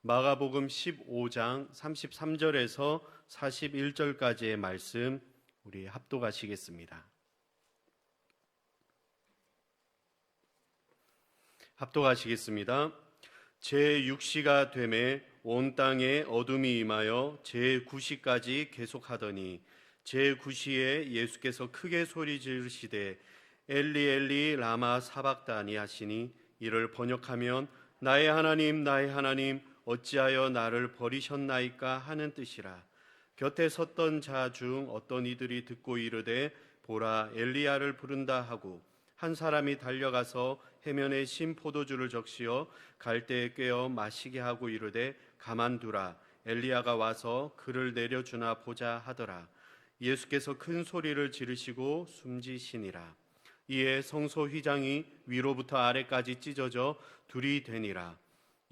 마가복음 15장 33절에서 41절까지의 말씀 우리 합독하시겠습니다. 합독하시겠습니다. 제6시가 되매 온 땅에 어둠이 임하여 제9시까지 계속하더니 제9시에 예수께서 크게 소리 지르시되 엘리 엘리 라마 사박다니 하시니 이를 번역하면 나의 하나님 어찌하여 나를 버리셨나이까 하는 뜻이라. 곁에 섰던 자 중 어떤 이들이 듣고 이르되 보라 엘리야를 부른다 하고 한 사람이 달려가서 해면에 신 포도주를 적시어 갈대에 꿰어 마시게 하고 이르되 가만두라 엘리야가 와서 그를 내려주나 보자 하더라. 예수께서 큰 소리를 지르시고 숨지시니라. 이에 성소 휘장이 위로부터 아래까지 찢어져 둘이 되니라.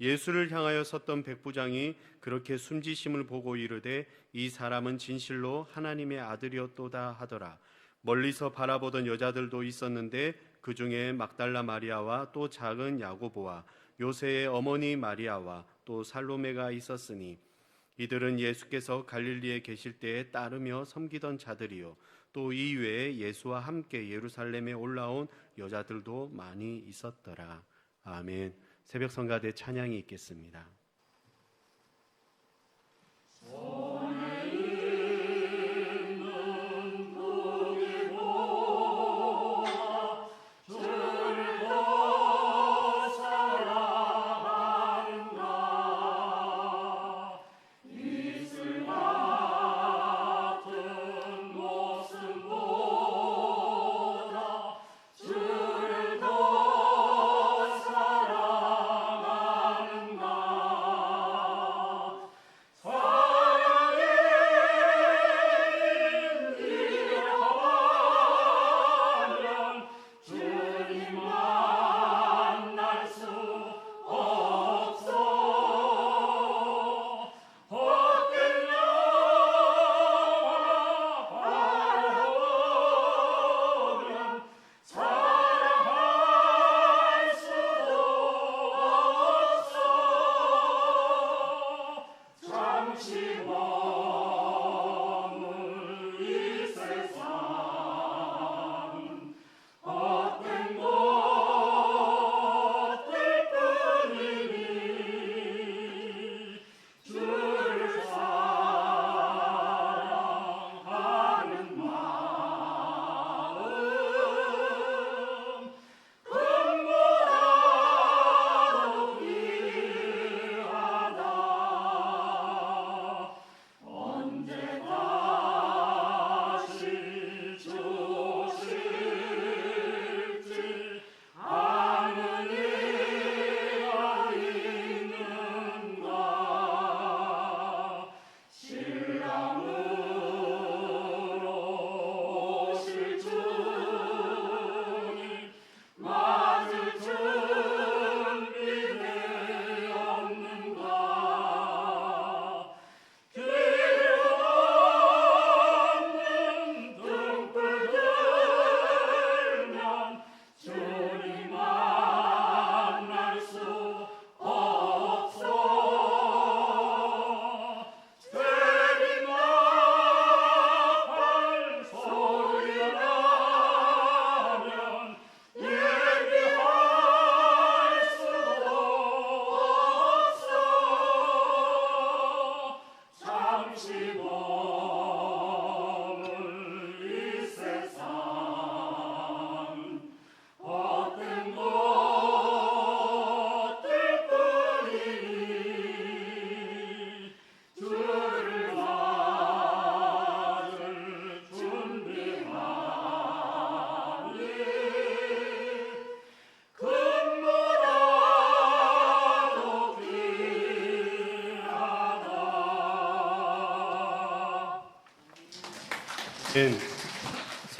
예수를 향하여 섰던 백부장이 그렇게 숨지심을 보고 이르되 이 사람은 진실로 하나님의 아들이었도다 하더라. 멀리서 바라보던 여자들도 있었는데 그 중에 막달라 마리아와 또 작은 야고보와 요새의 어머니 마리아와 또 살로메가 있었으니 이들은 예수께서 갈릴리에 계실 때에 따르며 섬기던 자들이요 또 이외에 예수와 함께 예루살렘에 올라온 여자들도 많이 있었더라. 아멘. 새벽 성가대 찬양이 있겠습니다.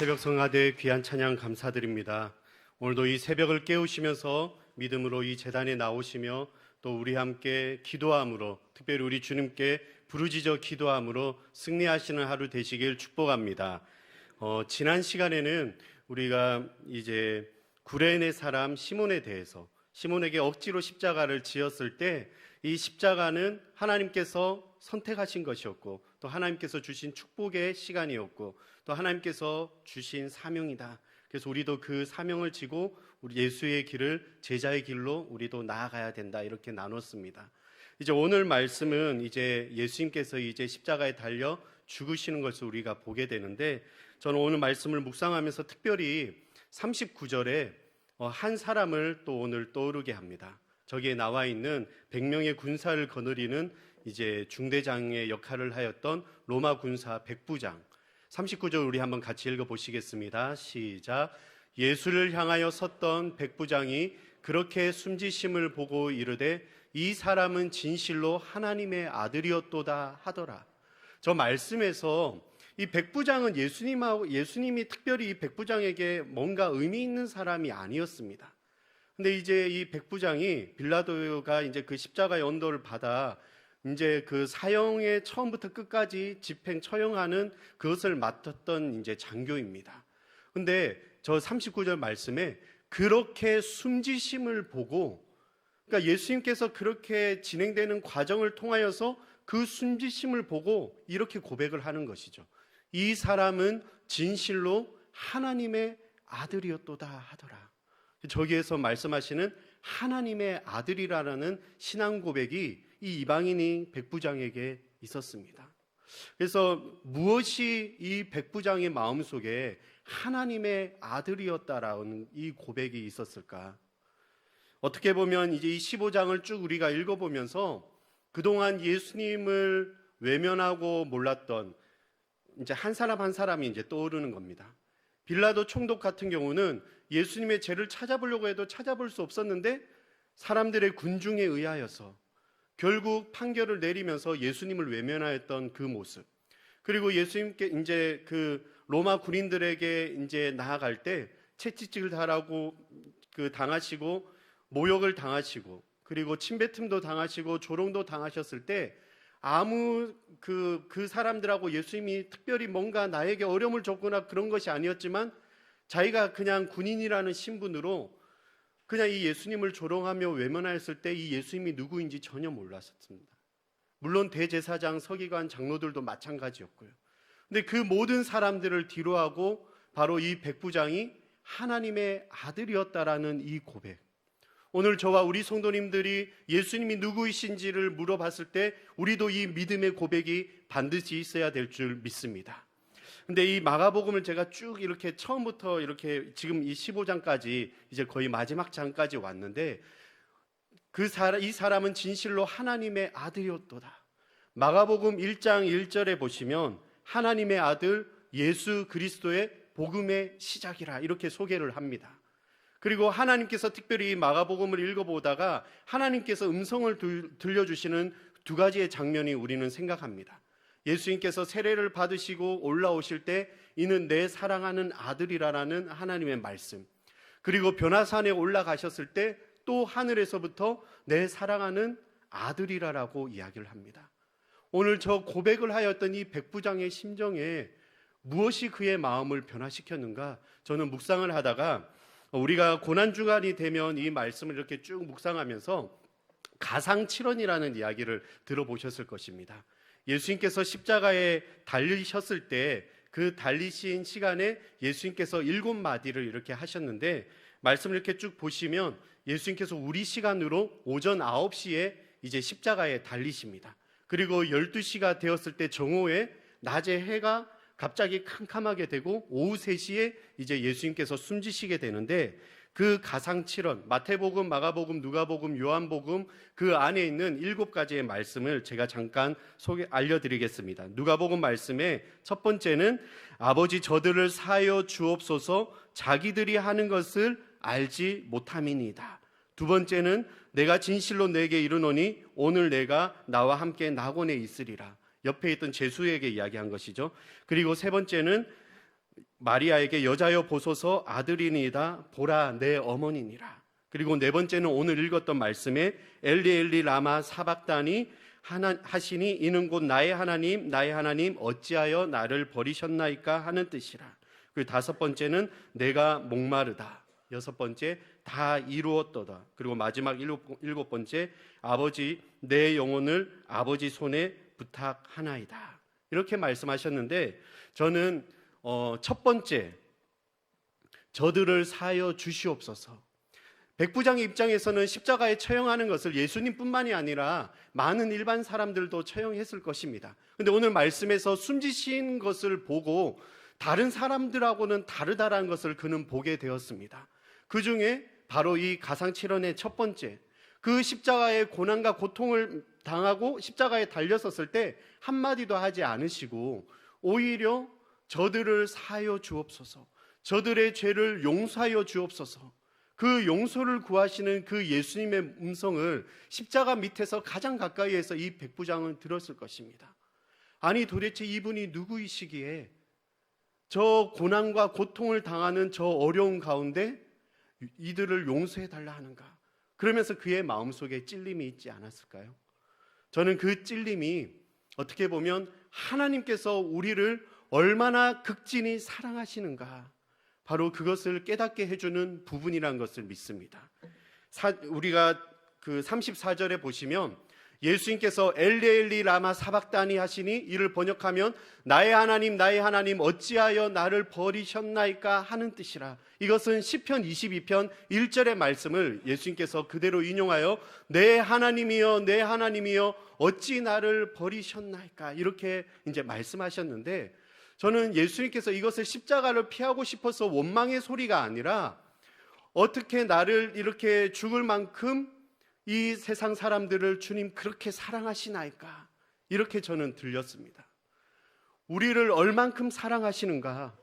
새벽 성가대의 귀한 찬양 감사드립니다. 오늘도 이 새벽을 깨우시면서 믿음으로 이 제단에 나오시며 또 우리 함께 기도함으로, 특별히 우리 주님께 부르짖어 기도함으로 승리하시는 하루 되시길 축복합니다. 지난 시간에는 우리가 이제 구레네 사람 시몬에 대해서, 시몬에게 억지로 십자가를 지었을 때 이 십자가는 하나님께서 선택하신 것이었고 또 하나님께서 주신 축복의 시간이었고 또 하나님께서 주신 사명이다. 그래서 우리도 그 사명을 지고 우리 예수의 길을 제자의 길로 우리도 나아가야 된다. 이렇게 나눴습니다. 이제 오늘 말씀은 이제 예수님께서 이제 십자가에 달려 죽으시는 것을 우리가 보게 되는데 저는 오늘 말씀을 묵상하면서 특별히 39절에 한 사람을 또 오늘 떠오르게 합니다. 저기에 나와 있는 100명의 군사를 거느리는 이제 중대장의 역할을 하였던 로마 군사 백부장. 39절 우리 한번 같이 읽어보시겠습니다. 시작. 예수를 향하여 섰던 백부장이 그렇게 숨지심을 보고 이르되 이 사람은 진실로 하나님의 아들이었도다 하더라. 저 말씀에서 이 백부장은 예수님이 특별히 이 백부장에게 뭔가 의미 있는 사람이 아니었습니다. 근데 이제 이 백부장이 빌라도가 이제 그 십자가의 언도를 받아 이제 그 사형의 처음부터 끝까지 집행 처형하는 그것을 맡았던 이제 장교입니다. 근데 저 39절 말씀에 그렇게 숨지심을 보고, 그러니까 예수님께서 그렇게 진행되는 과정을 통하여서 그 숨지심을 보고 이렇게 고백을 하는 것이죠. 이 사람은 진실로 하나님의 아들이었도다 하더라. 저기에서 말씀하시는 하나님의 아들이라는 신앙 고백이 이 이방인이 백부장에게 있었습니다. 그래서 무엇이 이 백부장의 마음속에 하나님의 아들이었다라는 이 고백이 있었을까? 어떻게 보면 이제 이 15장을 쭉 우리가 읽어보면서 그동안 예수님을 외면하고 몰랐던 이제 한 사람 한 사람이 이제 떠오르는 겁니다. 빌라도 총독 같은 경우는 예수님의 죄를 찾아보려고 해도 찾아볼 수 없었는데 사람들의 군중에 의하여서 결국 판결을 내리면서 예수님을 외면하였던 그 모습. 그리고 예수님께 이제 그 로마 군인들에게 이제 나아갈 때 채찍질 당하시고 모욕을 당하시고 그리고 침뱉음도 당하시고 조롱도 당하셨을 때 아무 그 사람들하고 예수님이 특별히 뭔가 나에게 어려움을 줬거나 그런 것이 아니었지만 자기가 그냥 군인이라는 신분으로 그냥 이 예수님을 조롱하며 외면하였을 때 이 예수님이 누구인지 전혀 몰랐습니다. 물론 대제사장, 서기관, 장로들도 마찬가지였고요. 근데 그 모든 사람들을 뒤로하고 바로 이 백부장이 하나님의 아들이었다라는 이 고백. 오늘 저와 우리 성도님들이 예수님이 누구이신지를 물어봤을 때 우리도 이 믿음의 고백이 반드시 있어야 될 줄 믿습니다. 근데 이 마가복음을 제가 쭉 이렇게 처음부터 이렇게 지금 이 15장까지 이제 거의 마지막 장까지 왔는데 이 사람은 진실로 하나님의 아들이었도다. 마가복음 1장 1절에 보시면 하나님의 아들 예수 그리스도의 복음의 시작이라 이렇게 소개를 합니다. 그리고 하나님께서 특별히 마가복음을 읽어보다가 하나님께서 음성을 들려주시는 두 가지의 장면이 우리는 생각합니다. 예수님께서 세례를 받으시고 올라오실 때 이는 내 사랑하는 아들이라는 하나님의 말씀, 그리고 변화산에 올라가셨을 때 또 하늘에서부터 내 사랑하는 아들이라고 이야기를 합니다. 오늘 저 고백을 하였던 이 백부장의 심정에 무엇이 그의 마음을 변화시켰는가? 저는 묵상을 하다가 우리가 고난주간이 되면 이 말씀을 이렇게 쭉 묵상하면서 가상칠언이라는 이야기를 들어보셨을 것입니다. 예수님께서 십자가에 달리셨을 때 그 달리신 시간에 예수님께서 7마디를 이렇게 하셨는데 말씀을 이렇게 쭉 보시면 예수님께서 우리 시간으로 오전 9시에 이제 십자가에 달리십니다. 그리고 12시가 되었을 때 정오에 낮에 해가 갑자기 캄캄하게 되고 오후 3시에 이제 예수님께서 숨지시게 되는데 그 가상칠언, 마태복음, 마가복음, 누가복음, 요한복음 그 안에 있는 7가지의 말씀을 제가 잠깐 알려드리겠습니다. 누가복음 말씀에 첫 번째는 아버지 저들을 사하여 주옵소서 자기들이 하는 것을 알지 못함이니이다. 두 번째는 내가 진실로 내게 이르노니 오늘 내가 나와 함께 낙원에 있으리라. 옆에 있던 제수에게 이야기한 것이죠. 그리고 세 번째는 마리아에게 여자여 보소서 아들이니이다 보라 내 어머니니라. 그리고 네 번째는 오늘 읽었던 말씀에 엘리 엘리 라마 사박다니 하시니 이는 곧 나의 하나님 어찌하여 나를 버리셨나이까 하는 뜻이라. 그리고 다섯 번째는 내가 목마르다. 여섯 번째, 다 이루었도다. 그리고 마지막 일곱 번째, 아버지 내 영혼을 아버지 손에 부탁하나이다. 이렇게 말씀하셨는데 저는 첫 번째, 저들을 사하여 주시옵소서. 백부장의 입장에서는 십자가에 처형하는 것을 예수님뿐만이 아니라 많은 일반 사람들도 처형했을 것입니다. 그런데 오늘 말씀에서 숨지신 것을 보고 다른 사람들하고는 다르다라는 것을 그는 보게 되었습니다. 그 중에 바로 이 가상칠언의 첫 번째, 그 십자가의 고난과 고통을 당하고 십자가에 달렸었을 때 한마디도 하지 않으시고 오히려 저들을 사하여 주옵소서, 저들의 죄를 용서하여 주옵소서, 그 용서를 구하시는 그 예수님의 음성을 십자가 밑에서 가장 가까이에서 이 백부장은 들었을 것입니다. 아니 도대체 이분이 누구이시기에 저 고난과 고통을 당하는 저 어려운 가운데 이들을 용서해달라 하는가? 그러면서 그의 마음속에 찔림이 있지 않았을까요? 저는 그 찔림이 어떻게 보면 하나님께서 우리를 얼마나 극진히 사랑하시는가, 바로 그것을 깨닫게 해주는 부분이라는 것을 믿습니다. 우리가 그 34절에 보시면 예수님께서 엘리 엘리 라마 사박다니 하시니 이를 번역하면 나의 하나님 어찌하여 나를 버리셨나이까 하는 뜻이라. 이것은 시편 22편 1절의 말씀을 예수님께서 그대로 인용하여 내 하나님이여 어찌 나를 버리셨나이까 이렇게 이제 말씀하셨는데, 저는 예수님께서 이것을 십자가를 피하고 싶어서 원망의 소리가 아니라 어떻게 나를 이렇게 죽을 만큼 이 세상 사람들을 주님 그렇게 사랑하시나이까, 이렇게 저는 들렸습니다. 우리를 얼만큼 사랑하시는가,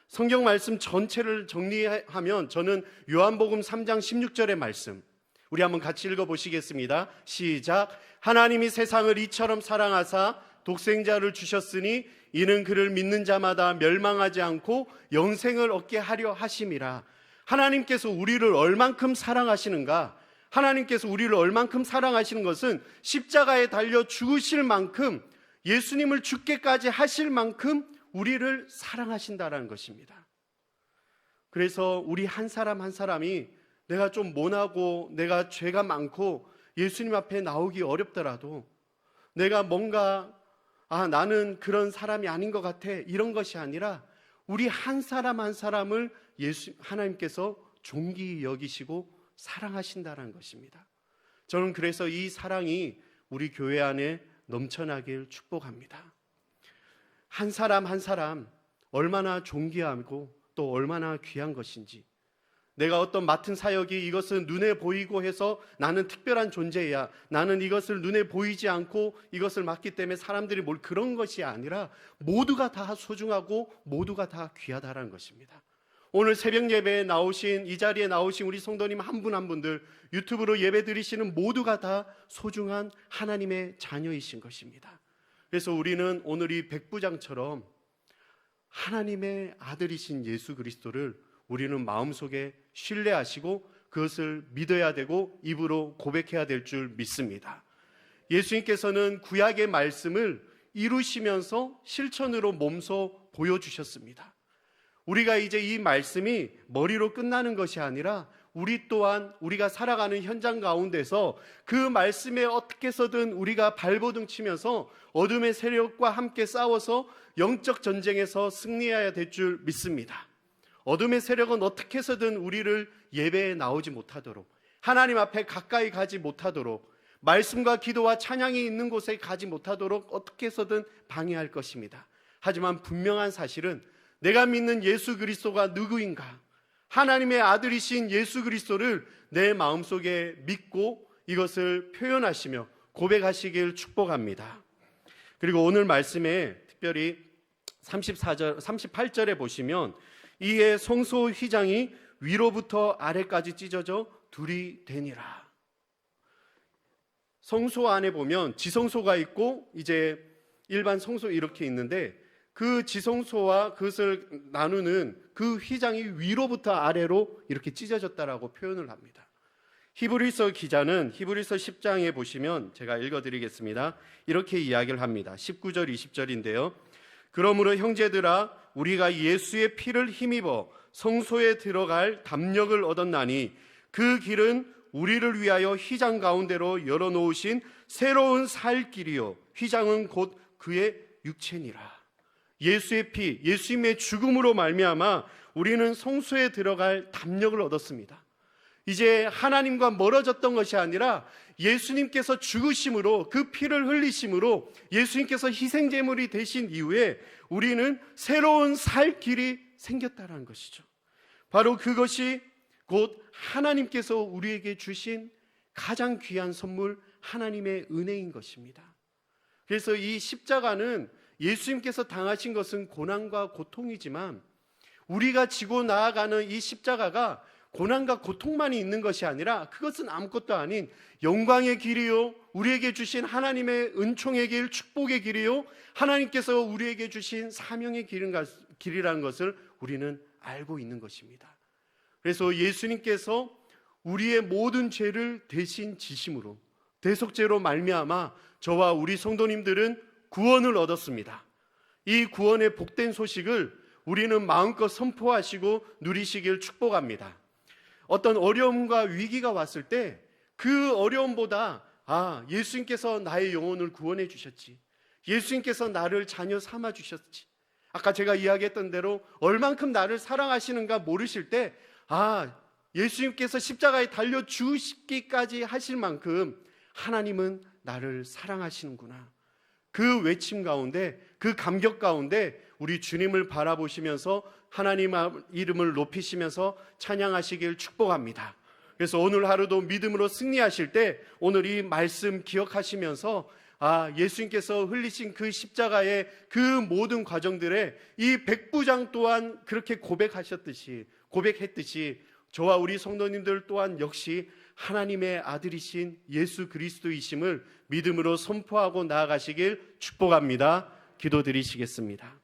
성경 말씀 전체를 정리하면 저는 요한복음 3장 16절의 말씀, 우리 한번 같이 읽어보시겠습니다. 시작. 하나님이 세상을 이처럼 사랑하사 독생자를 주셨으니 이는 그를 믿는 자마다 멸망하지 않고 영생을 얻게 하려 하심이라. 하나님께서 우리를 얼만큼 사랑하시는가, 하나님께서 우리를 얼만큼 사랑하시는 것은 십자가에 달려 죽으실 만큼, 예수님을 죽게까지 하실 만큼 우리를 사랑하신다라는 것입니다. 그래서 우리 한 사람 한 사람이 내가 좀 모나고 내가 죄가 많고 예수님 앞에 나오기 어렵더라도, 내가 뭔가 나는 그런 사람이 아닌 것 같아, 이런 것이 아니라 우리 한 사람 한 사람을 하나님께서 존귀히 여기시고 사랑하신다는 것입니다. 저는 그래서 이 사랑이 우리 교회 안에 넘쳐나길 축복합니다. 한 사람 한 사람 얼마나 존귀하고 또 얼마나 귀한 것인지, 내가 어떤 맡은 사역이 이것은 눈에 보이고 해서 나는 특별한 존재야, 나는 이것을 눈에 보이지 않고 이것을 맡기 때문에 사람들이 그런 것이 아니라 모두가 다 소중하고 모두가 다 귀하다라는 것입니다. 오늘 새벽 예배에 나오신, 이 자리에 나오신 우리 성도님 한 분 한 분들, 유튜브로 예배 드리시는 모두가 다 소중한 하나님의 자녀이신 것입니다. 그래서 우리는 오늘 이 백부장처럼 하나님의 아들이신 예수 그리스도를 우리는 마음속에 신뢰하시고 그것을 믿어야 되고 입으로 고백해야 될 줄 믿습니다. 예수님께서는 구약의 말씀을 이루시면서 실천으로 몸소 보여주셨습니다. 우리가 이제 이 말씀이 머리로 끝나는 것이 아니라 우리 또한 우리가 살아가는 현장 가운데서 그 말씀에 어떻게 해서든 우리가 발버둥 치면서 어둠의 세력과 함께 싸워서 영적 전쟁에서 승리해야 될 줄 믿습니다. 어둠의 세력은 어떻게 해서든 우리를 예배에 나오지 못하도록, 하나님 앞에 가까이 가지 못하도록, 말씀과 기도와 찬양이 있는 곳에 가지 못하도록 어떻게 해서든 방해할 것입니다. 하지만 분명한 사실은 내가 믿는 예수 그리스도가 누구인가, 하나님의 아들이신 예수 그리스도를 내 마음속에 믿고 이것을 표현하시며 고백하시길 축복합니다. 그리고 오늘 말씀에 특별히 38절에 보시면 이에 성소 휘장이 위로부터 아래까지 찢어져 둘이 되니라. 성소 안에 보면 지성소가 있고 이제 일반 성소 이렇게 있는데, 그 지성소와 그것을 나누는 그 휘장이 위로부터 아래로 이렇게 찢어졌다라고 표현을 합니다. 히브리서 기자는 히브리서 10장에 보시면 제가 읽어드리겠습니다. 이렇게 이야기를 합니다. 19절 20절인데요. 그러므로 형제들아, 우리가 예수의 피를 힘입어 성소에 들어갈 담력을 얻었나니 그 길은 우리를 위하여 휘장 가운데로 열어놓으신 새로운 살 길이요 휘장은 곧 그의 육체니라. 예수의 피, 예수님의 죽음으로 말미암아 우리는 성소에 들어갈 담력을 얻었습니다. 이제 하나님과 멀어졌던 것이 아니라 예수님께서 죽으심으로, 그 피를 흘리심으로 예수님께서 희생제물이 되신 이후에 우리는 새로운 살 길이 생겼다는 것이죠. 바로 그것이 곧 하나님께서 우리에게 주신 가장 귀한 선물, 하나님의 은혜인 것입니다. 그래서 이 십자가는 예수님께서 당하신 것은 고난과 고통이지만 우리가 지고 나아가는 이 십자가가 고난과 고통만이 있는 것이 아니라 그것은 아무것도 아닌 영광의 길이요, 우리에게 주신 하나님의 은총의 길, 축복의 길이요, 하나님께서 우리에게 주신 사명의 길이라는 것을 우리는 알고 있는 것입니다. 그래서 예수님께서 우리의 모든 죄를 대신 지심으로, 대속죄로 말미암아 저와 우리 성도님들은 구원을 얻었습니다. 이 구원의 복된 소식을 우리는 마음껏 선포하시고 누리시길 축복합니다. 어떤 어려움과 위기가 왔을 때 그 어려움보다 예수님께서 나의 영혼을 구원해 주셨지, 예수님께서 나를 자녀 삼아 주셨지, 아까 제가 이야기했던 대로 얼만큼 나를 사랑하시는가 모르실 때 예수님께서 십자가에 달려 죽기까지 하실 만큼 하나님은 나를 사랑하시는구나. 그 외침 가운데, 그 감격 가운데 우리 주님을 바라보시면서 하나님 이름을 높이시면서 찬양하시길 축복합니다. 그래서 오늘 하루도 믿음으로 승리하실 때 오늘 이 말씀 기억하시면서 예수님께서 흘리신 그 십자가의 그 모든 과정들에 이 백부장 또한 그렇게 고백했듯이 저와 우리 성도님들 또한 역시 하나님의 아들이신 예수 그리스도이심을 믿음으로 선포하고 나아가시길 축복합니다. 기도드리시겠습니다.